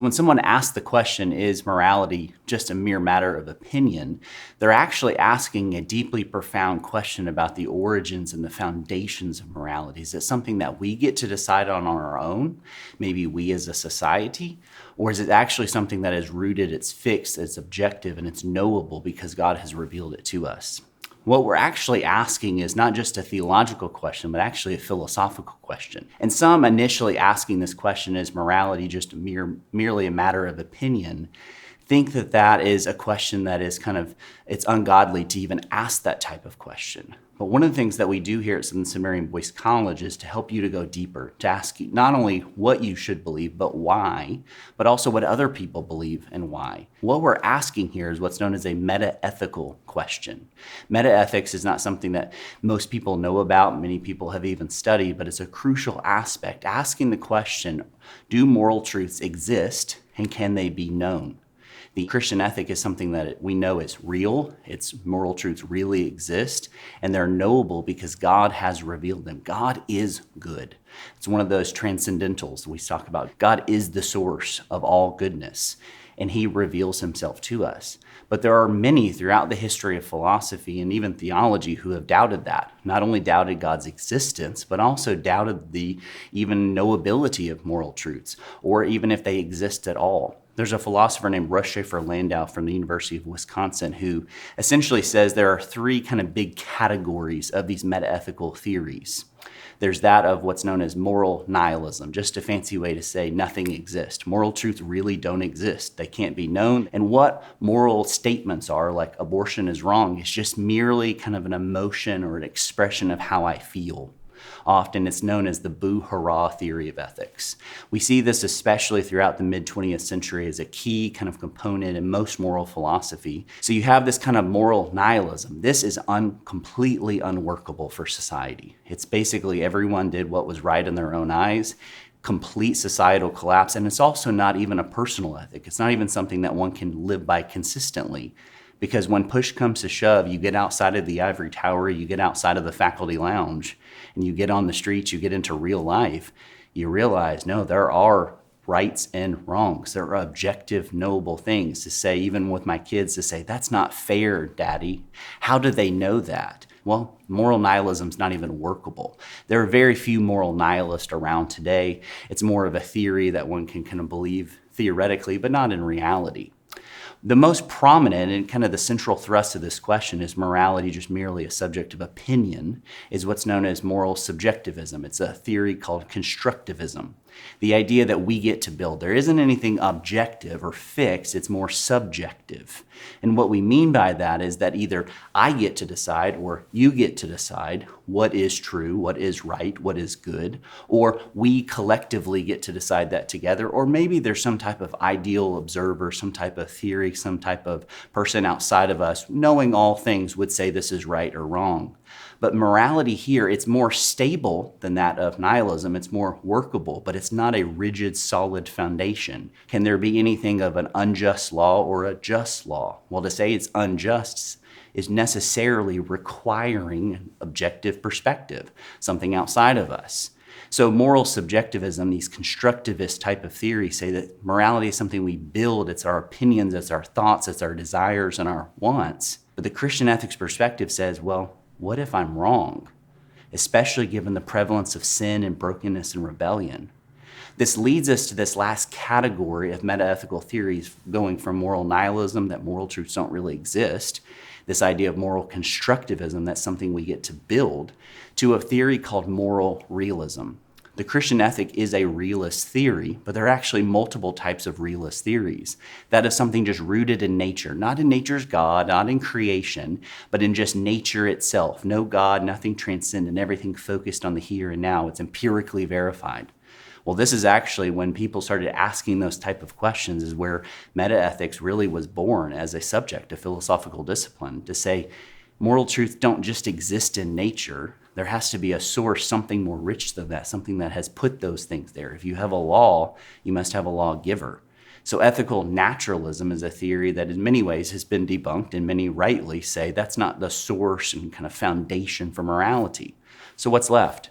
When someone asks the question, is morality just a mere matter of opinion, they're actually asking a deeply profound question about the origins and the foundations of morality. Is it something that we get to decide on our own, maybe we as a society? Or is it actually something that is rooted, it's fixed, it's objective, and it's knowable because God has revealed it to us? What we're actually asking is not just a theological question, but actually a philosophical question. And some initially asking this question, is morality just merely a matter of opinion, think that that is a question that is it's ungodly to even ask that type of question. But one of the things that we do here at Southern Seminary and Boyce College is to help you to go deeper, to ask you not only what you should believe, but why, but also what other people believe and why. What we're asking here is what's known as a meta-ethical question. Meta-ethics is not something that most people know about, many people have even studied, but it's a crucial aspect, asking the question, do moral truths exist and can they be known? The Christian ethic is something that we know is real, its moral truths really exist, and they're knowable because God has revealed them. God is good. It's one of those transcendentals we talk about. God is the source of all goodness, and he reveals himself to us. But there are many throughout the history of philosophy and even theology who have doubted that. Not only doubted God's existence, but also doubted the even knowability of moral truths, or even if they exist at all. There's a philosopher named Russ Schaefer Landau from the University of Wisconsin who essentially says there are three big categories of these metaethical theories. There's that of what's known as moral nihilism, just a fancy way to say nothing exists. Moral truths really don't exist. They can't be known. And what moral statements are, like abortion is wrong, is just merely an emotion or an expression of how I feel. Often it's known as the boo-hurrah theory of ethics. We see this especially throughout the mid-20th century as a key component in most moral philosophy. So you have this moral nihilism. This is completely unworkable for society. It's basically everyone did what was right in their own eyes, complete societal collapse, and it's also not even a personal ethic. It's not even something that one can live by consistently. Because when push comes to shove, you get outside of the ivory tower, you get outside of the faculty lounge, and you get on the streets, you get into real life, you realize, no, there are rights and wrongs. There are objective, knowable things to say, even with my kids, to say, that's not fair, Daddy. How do they know that? Well, moral nihilism is not even workable. There are very few moral nihilists around today. It's more of a theory that one can believe theoretically, but not in reality. The most prominent and the central thrust of this question, is morality just merely a subject of opinion, is what's known as moral subjectivism. It's a theory called constructivism. The idea that we get to build. There isn't anything objective or fixed, it's more subjective. And what we mean by that is that either I get to decide or you get to decide what is true, what is right, what is good, or we collectively get to decide that together, or maybe there's some type of ideal observer, some type of theory, some type of person outside of us, knowing all things, would say this is right or wrong. But morality here, it's more stable than that of nihilism. It's more workable, but it's not a rigid, solid foundation. Can there be anything of an unjust law or a just law? Well, to say it's unjust is necessarily requiring an objective perspective, something outside of us. So moral subjectivism, these constructivist type of theories, say that morality is something we build. It's our opinions, it's our thoughts, it's our desires and our wants. But the Christian ethics perspective says, well, what if I'm wrong? Especially given the prevalence of sin and brokenness and rebellion. This leads us to this last category of metaethical theories, going from moral nihilism, that moral truths don't really exist, this idea of moral constructivism, that's something we get to build, to a theory called moral realism. The Christian ethic is a realist theory, but there are actually multiple types of realist theories. That is something just rooted in nature, not in nature's God, not in creation, but in just nature itself. No God, nothing transcendent, everything focused on the here and now. It's empirically verified. Well, this is actually when people started asking those type of questions, is where metaethics really was born as a subject, a philosophical discipline, to say moral truths don't just exist in nature. There has to be a source, something more rich than that, something that has put those things there. If you have a law, you must have a lawgiver. So ethical naturalism is a theory that in many ways has been debunked, and many rightly say that's not the source and foundation for morality. So what's left?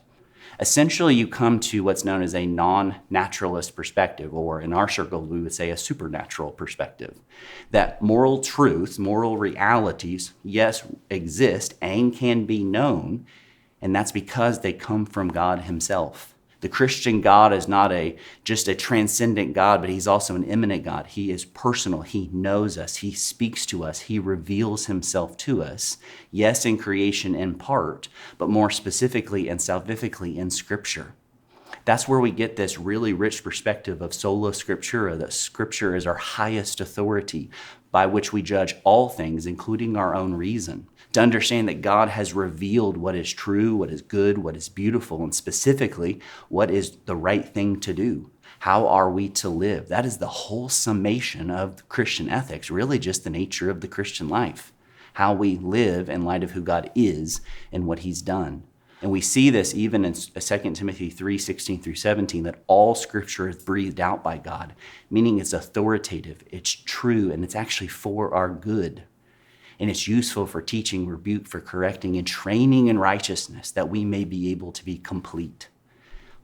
Essentially, you come to what's known as a non-naturalist perspective, or in our circle, we would say a supernatural perspective. That moral truths, moral realities, yes, exist and can be known, and that's because they come from God himself. The Christian God is not just a transcendent God, but he's also an immanent God. He is personal. He knows us. He speaks to us. He reveals himself to us. Yes, in creation in part, but more specifically and salvifically in Scripture. That's where we get this really rich perspective of sola scriptura, that Scripture is our highest authority by which we judge all things, including our own reason. To understand that God has revealed what is true, what is good, what is beautiful, and specifically, what is the right thing to do. How are we to live? That is the whole summation of Christian ethics, really just the nature of the Christian life. How we live in light of who God is and what he's done. And we see this even in 2 Timothy 3:16-17, that all Scripture is breathed out by God, meaning it's authoritative, it's true, and it's actually for our good. And it's useful for teaching, rebuke, for correcting, and training in righteousness, that we may be able to be complete.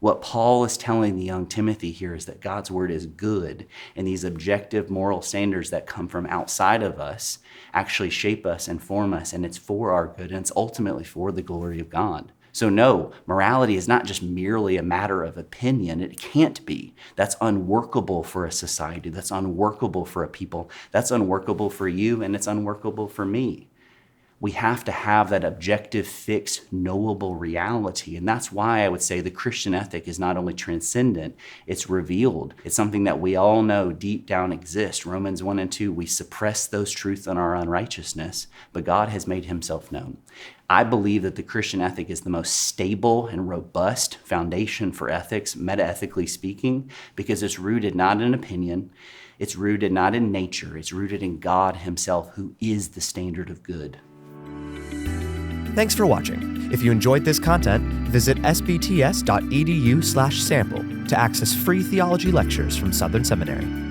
What Paul is telling the young Timothy here is that God's word is good, and these objective moral standards that come from outside of us actually shape us and form us, and it's for our good, and it's ultimately for the glory of God. So no, morality is not just merely a matter of opinion. It can't be. That's unworkable for a society. That's unworkable for a people. That's unworkable for you, and it's unworkable for me. We have to have that objective, fixed, knowable reality. And that's why I would say the Christian ethic is not only transcendent, it's revealed. It's something that we all know deep down exists. Romans 1 and 2, we suppress those truths in our unrighteousness, but God has made himself known. I believe that the Christian ethic is the most stable and robust foundation for ethics, metaethically speaking, because it's rooted not in opinion, it's rooted not in nature, it's rooted in God himself, who is the standard of good. Thanks for watching. If you enjoyed this content, visit sbts.edu/sample to access free theology lectures from Southern Seminary.